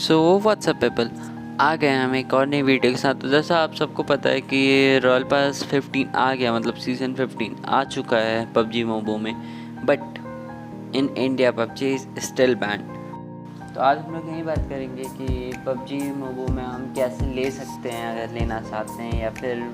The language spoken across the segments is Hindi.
सो व्हाट्सअप पीपल, आ गए हम एक और नई वीडियो के साथ। तो जैसा आप सबको पता है कि रॉयल पास 15 आ गया, मतलब सीज़न 15 आ चुका है पबजी मोबो में। But in India PUBG is still band. तो आज हम लोग यही बात करेंगे कि पबजी मोबो में हम कैसे ले सकते हैं अगर लेना चाहते हैं, या फिर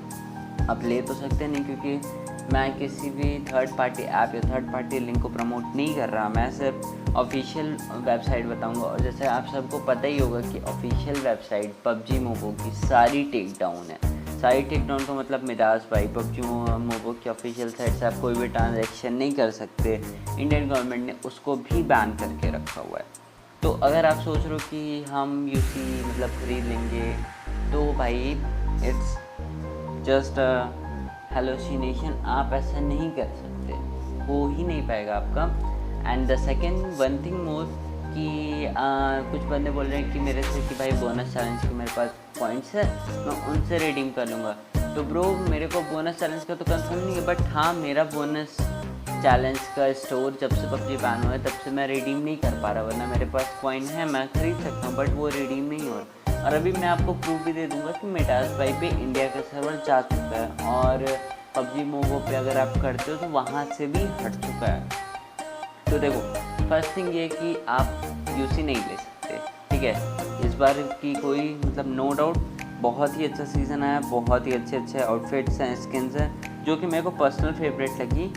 अब ले तो सकते नहीं, क्योंकि मैं किसी भी थर्ड पार्टी ऐप या थर्ड पार्टी लिंक को प्रमोट नहीं कर रहा। मैं सिर्फ ऑफिशियल वेबसाइट बताऊंगा। और जैसे आप सबको पता ही होगा कि ऑफिशियल वेबसाइट पबजी मोबो की सारी टेक डाउन है। सारी टेक डाउन का मतलब मिदास भाई, पबजी मोबो की ऑफिशियल साइट से आप कोई भी ट्रांजैक्शन नहीं कर सकते। इंडियन गवर्नमेंट ने उसको भी बैन करके रखा हुआ है। तो अगर आप सोच रहे हो कि हम यूसी मतलब खरीद लेंगे, तो भाई इट्स जस्ट हेलोसिनेशन। आप ऐसा नहीं कर सकते, हो ही नहीं पाएगा आपका। And the second one thing more कि कुछ बंदे बोल रहे हैं कि मेरे से कि भाई बोनस चैलेंज के मेरे पास पॉइंट्स है, मैं उनसे रिडीम कर लूँगा। तो ब्रो मेरे को बोनस चैलेंज का तो कंफर्म नहीं है, बट हाँ मेरा बोनस चैलेंज का स्टोर जब से पबजी बैन हुआ है तब से मैं रिडीम नहीं कर पा रहा। वरना मेरे पास कॉइन है, मैं खरीद सकता हूँ, बट वो रिडीम नहीं हो रहा। और अभी मैं आपको प्रूफ भी दे दूंगा कि मिडास भाई पे इंडिया का सर्वर जा चुका है, और पबजी मोबो पे अगर आप करते हो तो वहाँ से भी हट चुका है। तो देखो, फर्स्ट थिंग ये कि आप यूसी नहीं ले सकते, ठीक है। इस बार की कोई मतलब नो डाउट बहुत ही अच्छा सीज़न आया, बहुत ही अच्छे अच्छे आउटफिट्स हैं, स्किन्स हैं, जो कि मेरे को पर्सनल फेवरेट लगी।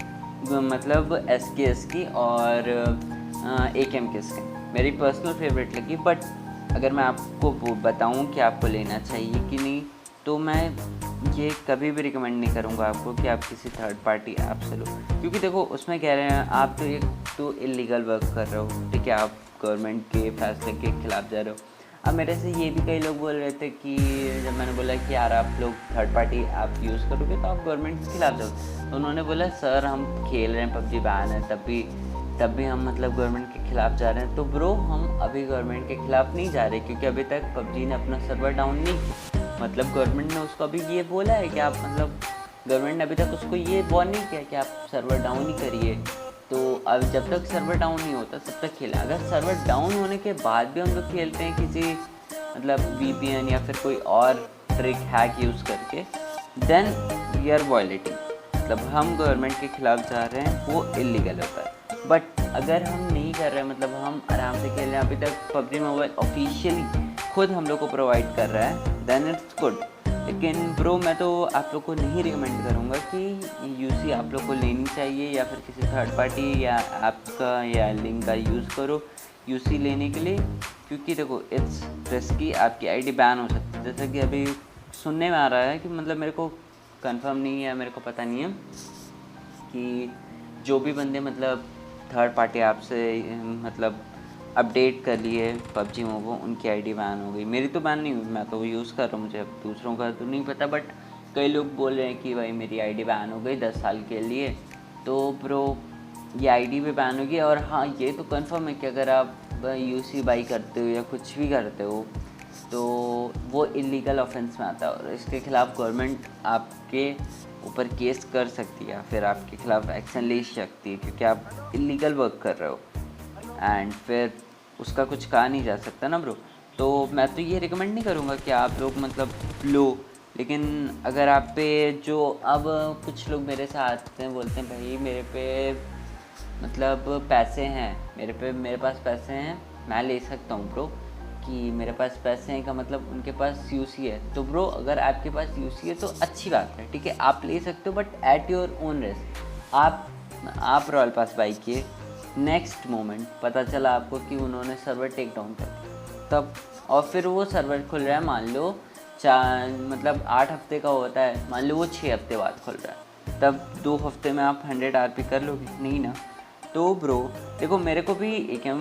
मतलब एसकेएस की और एकेएम की स्किन मेरी पर्सनल फेवरेट लगी। बट अगर मैं आपको बताऊं कि आपको लेना चाहिए कि नहीं, तो मैं ये कभी भी रिकमेंड नहीं करूँगा आपको कि आप किसी थर्ड पार्टी ऐप से लो। क्योंकि देखो उसमें कह रहे हैं आप तो एक तो इलीगल वर्क कर रहे हो, ठीक है, आप गवर्नमेंट के फैसले के खिलाफ जा रहे हो। अब मेरे से ये भी कई लोग बोल रहे थे कि जब मैंने बोला कि यार आप लोग थर्ड पार्टी ऐप यूज़ करोगे तो आप गवर्नमेंट के खिलाफ जाओ, तो उन्होंने बोला सर हम खेल रहे हैं, पबजी बैन है, तब भी हम मतलब गवर्नमेंट के खिलाफ जा रहे हैं। तो ब्रो हम अभी गवर्नमेंट के खिलाफ नहीं जा रहे, क्योंकि अभी तक पबजी ने अपना सर्वर डाउन नहीं किया। मतलब गवर्नमेंट ने उसको अभी ये बोला है कि आप मतलब गवर्नमेंट ने अभी तक उसको ये वॉर्न नहीं किया कि आप सर्वर डाउन ही करिए। तो अब जब तक सर्वर डाउन नहीं होता तब तक खेलें। अगर सर्वर डाउन होने के बाद भी हम लोग खेलते हैं किसी मतलब वीपीएन या फिर कोई और ट्रिक हैक यूज़ करके, देन वी आर वायलेटिंग, मतलब हम गवर्नमेंट के खिलाफ जा रहे हैं, वो इलीगल होता है। बट अगर हम नहीं कर रहे, मतलब हम आराम से खेल रहे हैं, अभी तक पबजी मोबाइल ऑफिशियली खुद हम लोग को प्रोवाइड कर रहा है, देन इट्स गुड। लेकिन ब्रो मैं तो आप लोग को नहीं रिकमेंड करूँगा कि यूसी आप लोग को लेनी चाहिए, या फिर किसी थर्ड पार्टी या ऐप का या लिंक का यूज़ करो यूसी लेने के लिए। क्योंकि देखो इट्स रिस्की, आपकी आईडी बैन हो सकती है। जैसे कि अभी सुनने में आ रहा है कि मतलब मेरे को कंफर्म नहीं है, मेरे को पता नहीं है कि जो भी बंदे मतलब थर्ड पार्टी ऐप से मतलब अपडेट कर लिए पबजी मोबो, उनकी आईडी बैन हो गई। मेरी तो बैन नहीं हुई, मैं तो यूज़ कर रहा हूँ, मुझे अब दूसरों का तो नहीं पता। बट कई लोग बोल रहे हैं कि भाई मेरी आईडी बैन हो गई 10 साल के लिए। तो ब्रो ये आईडी भी बैन होगी। और हाँ ये तो कंफर्म है कि अगर आप यूसी बाई करते हो या कुछ भी करते हो तो वो इलीगल ऑफेंस में आता है, और इसके खिलाफ गवर्नमेंट आपके ऊपर केस कर सकती है, या फिर आपके खिलाफ एक्शन ले सकती है, क्योंकि आप इलीगल वर्क कर रहे हो एंड फिर उसका कुछ कहा नहीं जा सकता ना ब्रो। तो मैं तो ये रिकमेंड नहीं करूँगा कि आप लोग मतलब लो। लेकिन अगर आप पे जो अब कुछ लोग मेरे से आते हैं, बोलते हैं भाई मेरे पे मतलब पैसे हैं, मेरे पास पैसे हैं, मैं ले सकता हूँ ब्रो। कि मेरे पास पैसे हैं का मतलब उनके पास यूसी है। तो ब्रो अगर आपके पास यूसी है तो अच्छी बात है, ठीक है, आप ले सकते हो, but at your own risk. आप रॉयल पास बाई किए, नेक्स्ट मोमेंट पता चला आपको कि उन्होंने सर्वर टेक डाउन कर दिया तब, और फिर वो सर्वर खुल रहा है मान लो मतलब 8 हफ्ते का होता है, मान लो वो 6 हफ्ते बाद खुल रहा है, तब 2 हफ्ते में आप 100 आरपी कर लोगे नहीं ना। तो ब्रो देखो मेरे को भी एकेएम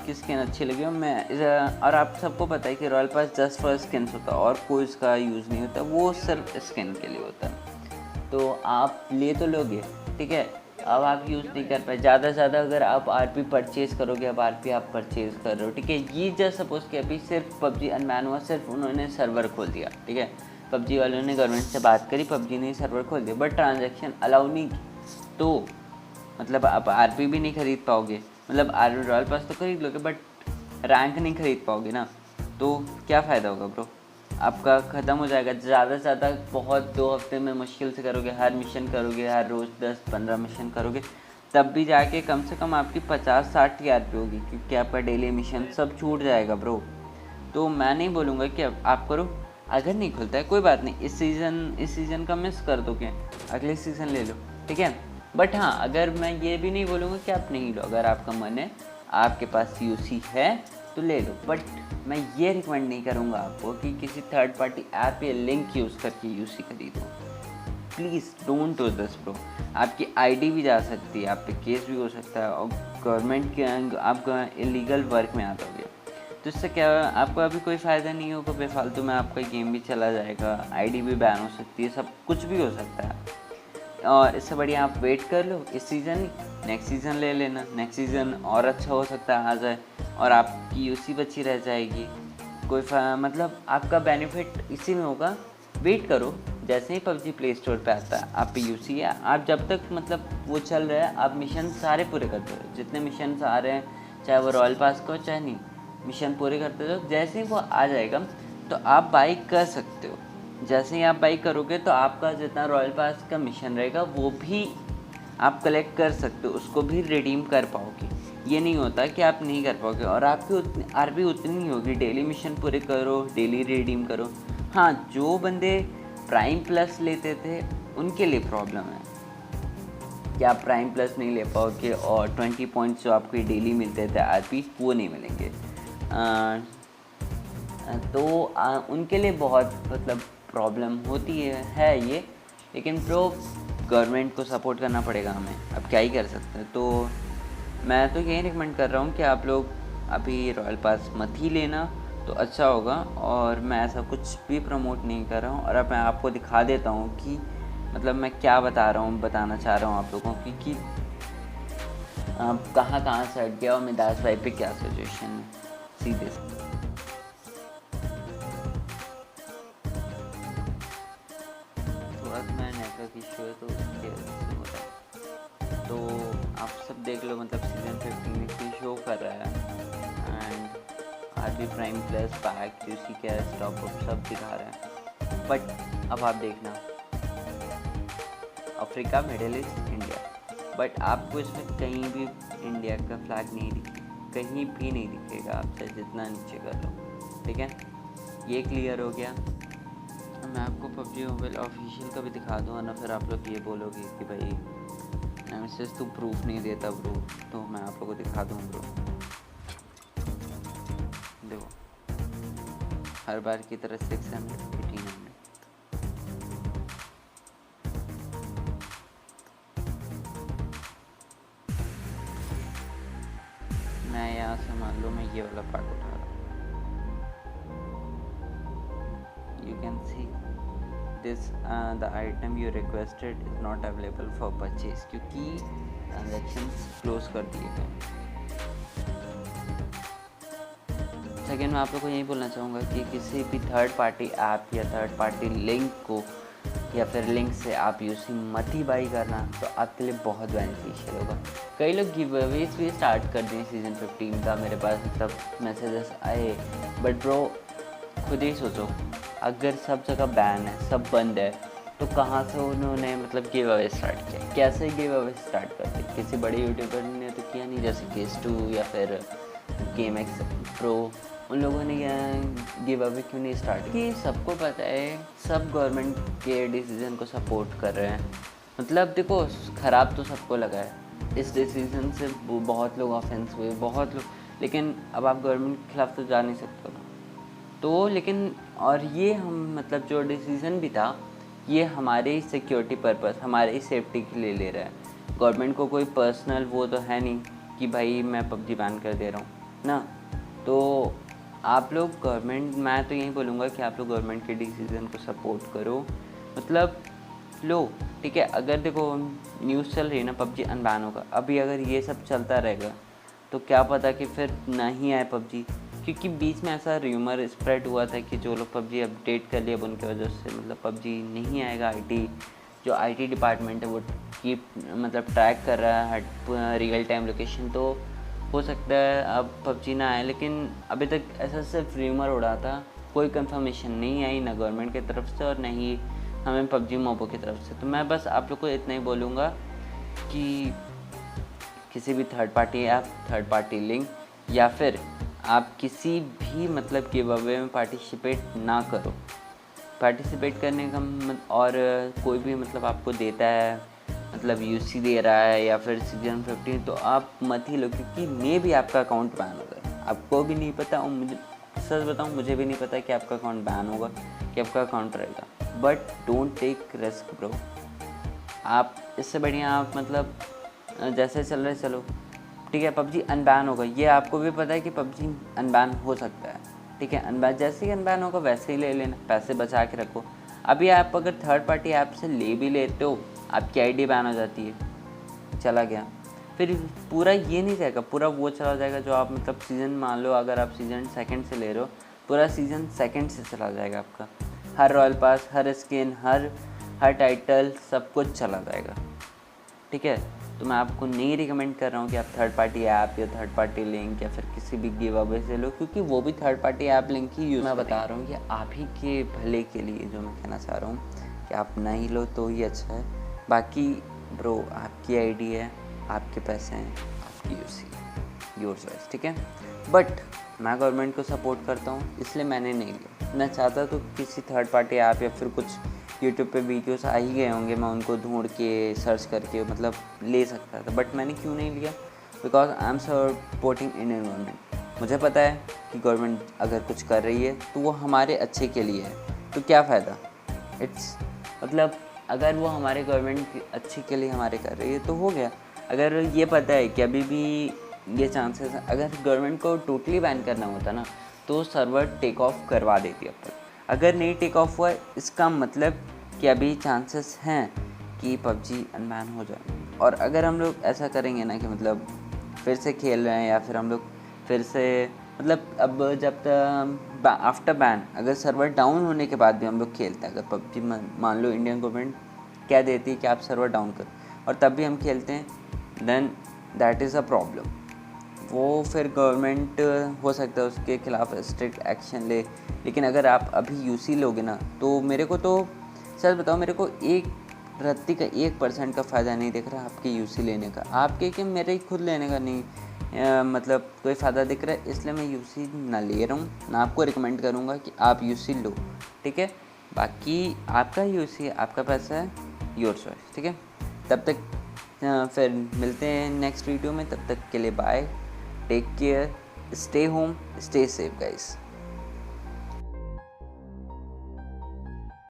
की स्किन अच्छी लगी, और आप सबको पता है कि royal pass just for skins होता है और कोई इसका यूज़ नहीं होता, वो सिर्फ स्किन के लिए होता है। तो आप ले तो लोगे, ठीक है, अब आप यूज़ नहीं कर पाए। ज़्यादा से ज़्यादा अगर आप आरपी परचेज़ करोगे, अब आरपी आप परचेज़ कर रहे हो, ठीक है, ये जस्ट सपोज कि अभी सिर्फ पबजी अनबैन हुआ, सिर्फ उन्होंने सर्वर खोल दिया, ठीक है, पबजी वालों ने गवर्नमेंट से बात करी, पबजी ने सर्वर खोल दिया, बट ट्रांजेक्शन अलाउ नहीं की, तो मतलब आप आरपी भी नहीं खरीद पाओगे। मतलब रॉयल पास तो खरीद लोगे बट रैंक नहीं खरीद पाओगे ना। तो क्या फ़ायदा होगा ब्रो, आपका ख़त्म हो जाएगा। ज़्यादा से ज़्यादा बहुत 2 हफ्ते में मुश्किल से करोगे, हर मिशन करोगे, हर रोज़ 10-15 मिशन करोगे, तब भी जाके कम से कम आपकी 50-60 टीआरपी होगी, क्योंकि आपका डेली मिशन सब छूट जाएगा ब्रो। तो मैं नहीं बोलूँगा कि आप करो, अगर नहीं खुलता है कोई बात नहीं, इस सीज़न का मिस कर दो, क्या अगले सीज़न ले लो, ठीक है। बट हाँ, अगर मैं ये भी नहीं बोलूँगा कि आप नहीं लो, अगर आपका मन है, आपके पास यूसी है तो ले लो। बट मैं ये रिकमेंड नहीं करूँगा आपको कि किसी थर्ड पार्टी ऐप या लिंक यूज़ करके यूसी खरीदो। Please don't do this bro. आपकी आईडी भी जा सकती है, आप पे केस भी हो सकता है, और गवर्नमेंट के आप इलीगल वर्क में आ जाओगे। तो इससे क्या, आपको अभी कोई फ़ायदा नहीं होगा, बेफालतू में आपका गेम भी चला जाएगा, आईडी भी बैन हो सकती है, सब कुछ भी हो सकता है। और इससे बढ़िया आप वेट कर लो, इस सीज़न नेक्स्ट सीज़न ले लेना, नेक्स्ट सीज़न और अच्छा हो सकता है आ जाए, और आपकी यूसी बची रह जाएगी। कोई मतलब आपका बेनिफिट इसी में होगा। वेट करो, जैसे ही पबजी प्ले स्टोर पे आता है, आप पे यूसी है, आप जब तक मतलब वो चल रहा है, आप मिशन सारे पूरे करते हो, जितने मिशन आ रहे हैं, चाहे वो रॉयल पास का हो चाहे नहीं, मिशन पूरे करते हो। जैसे ही वो आ जाएगा तो आप बाई कर सकते हो। जैसे ही आप बाई करोगे तो आपका जितना रॉयल पास का मिशन रहेगा वो भी आप कलेक्ट कर सकते हो, उसको भी रिडीम कर पाओगे। ये नहीं होता कि आप नहीं कर पाओगे, और आपकी उतनी आरपी उतनी ही होगी। डेली मिशन पूरे करो, डेली रिडीम करो। हाँ, जो बंदे प्राइम प्लस लेते थे उनके लिए प्रॉब्लम है कि आप प्राइम प्लस नहीं ले पाओगे, और 20 पॉइंट्स जो आपको डेली मिलते थे आरपी, वो नहीं मिलेंगे। तो उनके लिए बहुत मतलब प्रॉब्लम होती है ये। लेकिन प्रो गवर्नमेंट को सपोर्ट करना पड़ेगा हमें, अब क्या ही कर सकते हैं। तो मैं तो यही रिकमेंड कर रहा हूँ कि आप लोग अभी रॉयल पास मत ही लेना तो अच्छा होगा। और मैं ऐसा कुछ भी प्रमोट नहीं कर रहा हूँ, और अब मैं आपको दिखा देता हूँ कि मतलब मैं क्या बताना चाह रहा हूँ आप लोगों की, कि कहाँ से हट गया और मिदास भाई पे क्या सिचुएशन है सीधे से। थोड़ा सा मेरा नेटवर्क इशू है तो उसके वजह से हो रहा है। तो आप सब देख लो, मतलब सीज़न 15 की शो कर रहा है, and RB prime plus pack UC के स्टॉक सब दिखा रहा है। बट अब आप देखना, Africa, middle east, India, but आपको इसमें कहीं भी इंडिया का फ्लैग नहीं कहीं भी नहीं दिखेगा, आप चाहे जितना नीचे कर लो, ठीक है। ये क्लियर हो गया। मैं आपको पबजी मोबाइल ऑफिशियल का भी दिखा दूँ, ना फिर आप लोग ये बोलोगे कि भाई नेमेसिस तू प्रूफ नहीं देता ब्रो। तो मैं आप लोगों को दिखा दूँ ब्रो, देखो हर बार की तरह 600, 1800। मैं यहाँ से मान लो मैं ये वाला पार्ट उठा रहा हूँ, you can see this the item you requested is not available for purchase, क्योंकि ट्रांजेक्शन्स क्लोज कर दिए गए। सेकेंड, मैं आप लोग को यही बोलना चाहूँगा कि किसी भी थर्ड पार्टी ऐप या थर्ड पार्टी लिंक को या फिर लिंक से आप यूसी मत ही बाई करना, तो आपके लिए बहुत बेनिफिशियल होगा। कई लोग गिव अवेज भी स्टार्ट कर दिए सीज़न 15 का, मेरे पास मतलब मैसेजेस आए। बट ब्रो खुद ही सोचो, अगर सब जगह बैन है, सब बंद है, तो कहाँ से उन्होंने मतलब गिव अवे स्टार्ट किया, कैसे गिव अवे स्टार्ट करते? किसी बड़े यूट्यूबर ने तो किया नहीं, जैसे केस2 या फिर गेम एक्स प्रो, उन लोगों ने गिव अवे क्यों नहीं स्टार्ट की? सबको पता है, सब गवर्नमेंट के डिसीज़न को सपोर्ट कर रहे हैं। मतलब देखो, ख़राब तो सबको लगा है इस डिसीज़न से, बहुत लोग ऑफेंस हुए, बहुत लोग, लेकिन अब आप गवर्नमेंट के खिलाफ तो जा नहीं सकते ना। तो लेकिन और ये हम मतलब जो डिसीज़न भी था, ये हमारे सिक्योरिटी पर्पस, हमारे सेफ्टी के लिए ले रहा है। गवर्नमेंट को कोई पर्सनल वो तो है नहीं कि भाई मैं पबजी बैन कर दे रहा हूँ ना। तो आप लोग गवर्नमेंट, मैं तो यही बोलूँगा कि आप लोग गवर्नमेंट के डिसीज़न को सपोर्ट करो, मतलब लो, ठीक है। अगर देखो न्यूज़ चल रही है ना पबजी अनबैन होगा, अभी अगर ये सब चलता रहेगा तो क्या पता कि फिर नहीं आए पबजी, क्योंकि बीच में ऐसा र्यूमर स्प्रेड हुआ था कि जो लोग पबजी अपडेट कर लिए, अब उनकी वजह से मतलब पबजी नहीं आएगा। जो आईटी डिपार्टमेंट है वो मतलब ट्रैक कर रहा है रियल टाइम लोकेशन, तो हो सकता है अब पबजी ना आए, लेकिन अभी तक ऐसा सिर्फ र्यूमर उड़ा था, कोई कंफर्मेशन नहीं आई ना गवर्नमेंट की तरफ से और ना ही हमें पबजी मोबो की तरफ से। तो मैं बस आप लोग को इतना ही बोलूँगा कि किसी भी third party app, third party link या फिर आप किसी भी मतलब गिव अवे में पार्टिसिपेट ना करो। पार्टिसिपेट करने का और कोई भी मतलब आपको देता है, मतलब यूसी दे रहा है या फिर सीजन 15, तो आप मत ही लो, क्योंकि मे भी आपका अकाउंट बैन हो जाए। आपको भी नहीं पता और मुझे सच बताऊँ, मुझे भी नहीं पता कि आपका अकाउंट बैन होगा कि आपका अकाउंट रहेगा। But don't take risk bro. आप इससे बढ़िया आप मतलब जैसे चल रहे चलो, ठीक है। पबजी अनबैन होगा, ये आपको भी पता है कि पबजी अनबैन हो सकता है, ठीक है। अनबैन जैसे ही अनबैन होगा वैसे ही ले लेना, पैसे बचा के रखो। अभी आप अगर थर्ड पार्टी ऐप से ले भी लेते हो, आपकी आईडी बैन हो जाती है, चला गया, फिर पूरा ये नहीं जाएगा, पूरा वो चला जाएगा जो आप मतलब सीज़न, मान लो अगर आप सीज़न 2 से ले रहे हो, पूरा सीज़न 2 से चला जाएगा आपका। हर रॉयल पास, हर स्किन, हर टाइटल, सब कुछ चला जाएगा, ठीक है। तो मैं आपको नहीं रिकमेंड कर रहा हूँ कि आप थर्ड पार्टी ऐप या थर्ड पार्टी लिंक या फिर किसी भी गिव अवे से लो, क्योंकि वो भी थर्ड पार्टी ऐप लिंक ही यूज़। मैं बता रहा हूँ कि आप ही के भले के लिए जो मैं कहना चाह रहा हूँ कि आप नहीं लो तो ही अच्छा है। बाकी ब्रो आपकी आईडी है, आपके पैसे हैं, आपकी यूसी, योर चॉइस, ठीक है। बट मैं गवर्नमेंट को सपोर्ट करता हूँ, इसलिए मैंने नहीं लिया। मैं चाहता तो किसी थर्ड पार्टी ऐप या फिर कुछ यूट्यूब पे वीडियोस आ ही गए होंगे, मैं उनको ढूंढ के सर्च करके मतलब ले सकता था, बट मैंने क्यों नहीं लिया? Because I am supporting Indian government. मुझे पता है कि गवर्नमेंट अगर कुछ कर रही है तो वो हमारे अच्छे के लिए है, तो क्या फ़ायदा? इट्स मतलब अगर वो हमारे गवर्नमेंट के अच्छे के लिए हमारे कर रही है तो हो गया। अगर ये पता है कि अभी भी ये चांसेस है, अगर गवर्नमेंट को टोटली बैन करना होता ना तो सर्वर टेक ऑफ करवा देती अब तक। अगर नहीं टेक ऑफ हुआ, इसका मतलब कि अभी चांसेस हैं कि पबजी अनबैन हो जाए। और अगर हम लोग ऐसा करेंगे ना कि मतलब फिर से खेल रहे हैं या फिर हम लोग फिर से मतलब अब जब तक आफ्टर बैन, अगर सर्वर डाउन होने के बाद भी हम लोग खेलते हैं, अगर पबजी मान लो इंडियन गवर्नमेंट क्या देती है कि आप सर्वर डाउन करो और तब भी हम खेलते हैं, then that is a problem. वो फिर गवर्नमेंट हो सकता है उसके खिलाफ स्ट्रिक्ट एक्शन ले। लेकिन अगर आप अभी यूसी लोगे ना, तो मेरे को तो सच बताओ, मेरे को एक रत्ती का 1% का फ़ायदा नहीं दिख रहा आपके यूसी लेने का। आपके कि मेरे खुद लेने का नहीं मतलब कोई फ़ायदा दिख रहा है, इसलिए मैं यूसी ना ले रहा हूँ। ना आपको रिकमेंड करूँगा कि आप यूसी लो, ठीक है। बाकी आपका यूसी, आपका पैसा है, योर चॉइस, ठीक है। तब तक फिर मिलते हैं नेक्स्ट वीडियो में, तब तक के लिए bye, take care, stay home, stay safe guys.